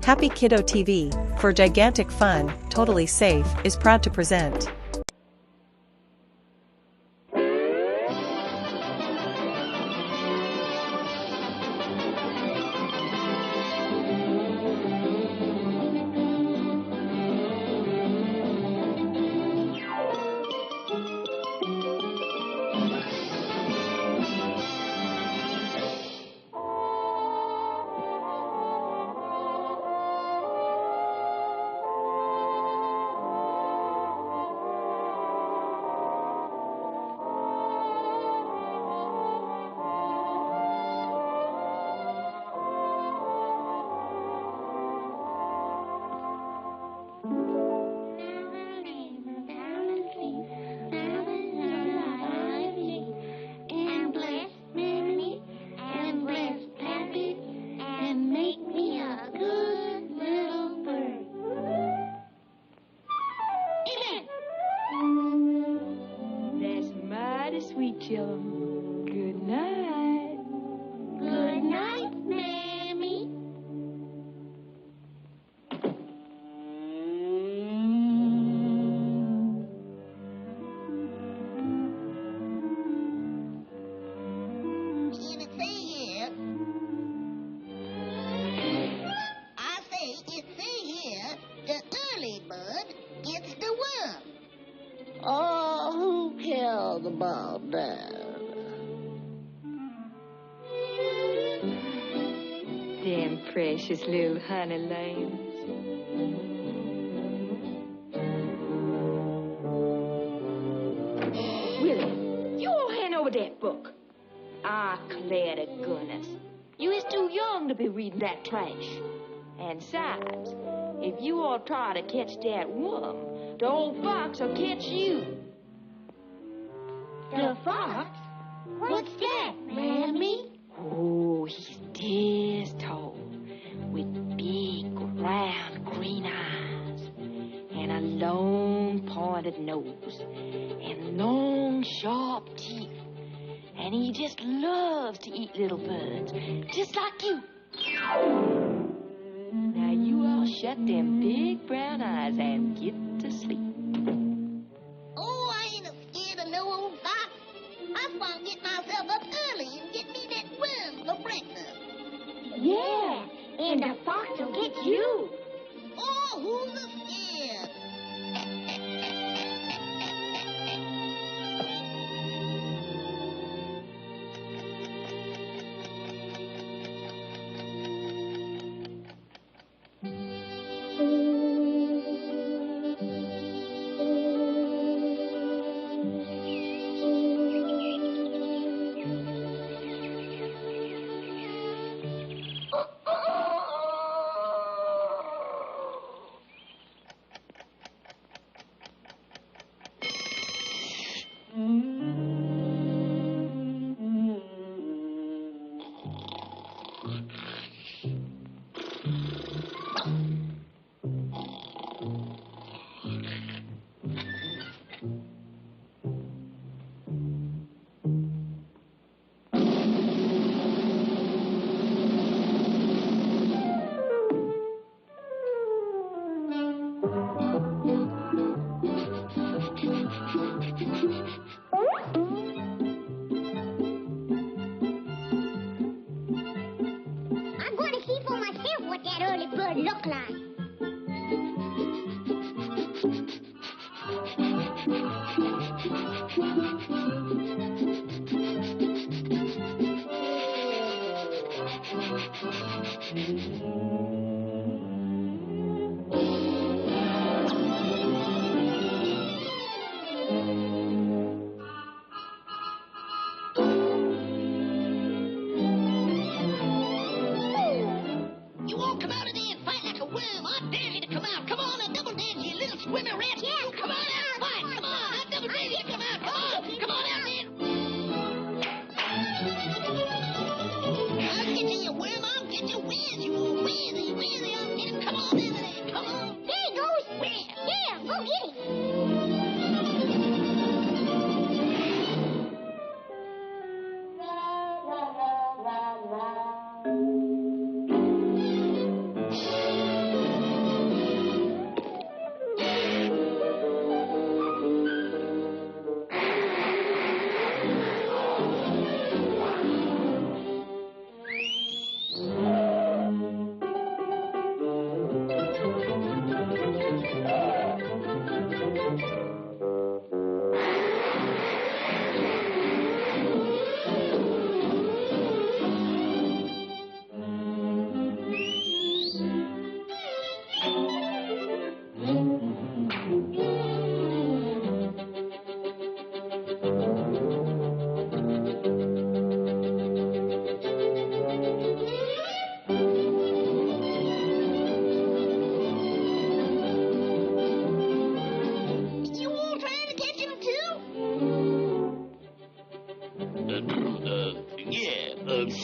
Happy Kiddo TV, for gigantic fun, totally safe, is proud to present. Sweet children. Good night. Good night, Mammy. Anything here? I say, it say here, the early bird gets the worm. Oh, who cares about that? Them precious little honey lambs. Willie, you all hand over that book. I declare to goodness, you is too young to be reading that trash. And besides, if you all try to catch that worm, the old fox will catch you. The fox? What's that, Mammy? Oh, he's this tall, with big, round, green eyes, and a long, pointed nose, and long, sharp teeth. And he just loves to eat little birds, just like you. Now you all shut them big brown eyes and get to sleep. Oh, I ain't scared of no old fox. I'm gonna get myself up early and get me that worm for breakfast. Yeah, and the fox will get you. Oh, who's scared? I'm going to see for myself what that early bird look like. You all come out of there and fight like a worm. I dare you to come out. Come on, double dare you little swimmer rats. Yeah, come on out and fight. Come on, I double dare you to come out. Come on, come on out there. I'll get you, you worm. I'll get you. Where's you? Where's he? Where's he? I'll get him. Come on over there. Come on. There he goes. Where? Yeah, go get him.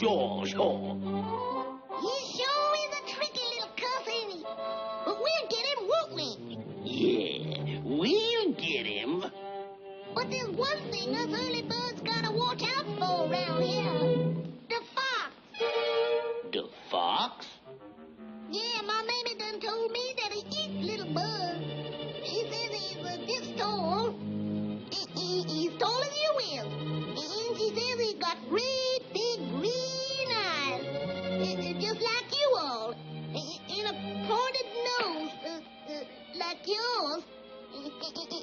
sure. He sure is a tricky little cuss, ain't he? But we'll get him, won't we? Yeah, we'll get him. But there's one thing us early birds gotta watch out for around here. The fox. The fox? Yeah, my mammy done told me that he eats little bugs. She says he's this tall. He's tall as you is. And she says he's got great big green eyes. Just like you all. And a pointed nose like yours.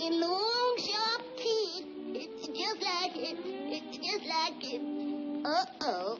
And long sharp teeth. Just like uh-oh.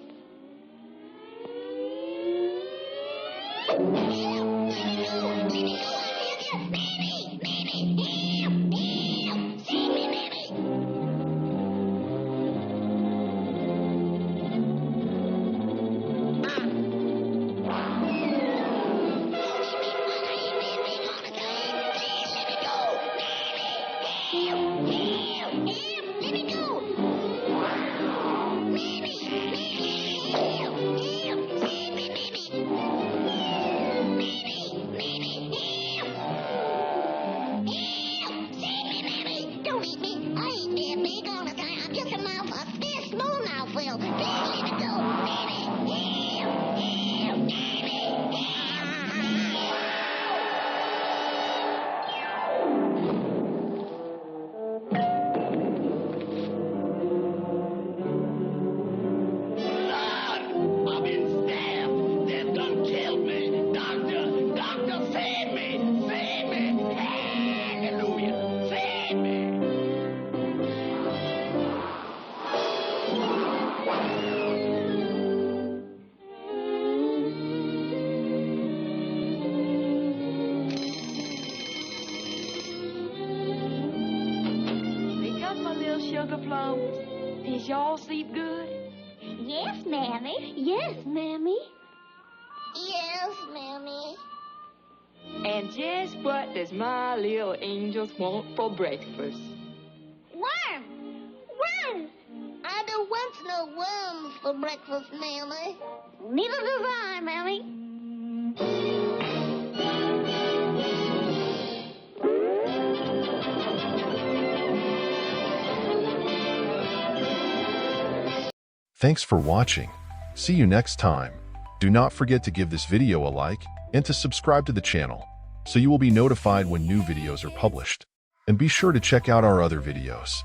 Don't eat me. I ain't that big all the time. I'm just a mouth, a very small mouth. Well, please let me go. I've been stabbed. They've done killed me. Doctor, save me. Save me. Hallelujah. Save me. Wake up, my little sugar plums. Did y'all sleep good? Yes, Mammy. Yes, Mammy. Yes, Mammy. And just what does my little angels want for breakfast? Worms! Worms! I don't want no worms for breakfast, Mammy. Neither does I, Mammy. Thanks for watching. See you next time. Do not forget to give this video a like and to subscribe to the channel so you will be notified when new videos are published. And be sure to check out our other videos.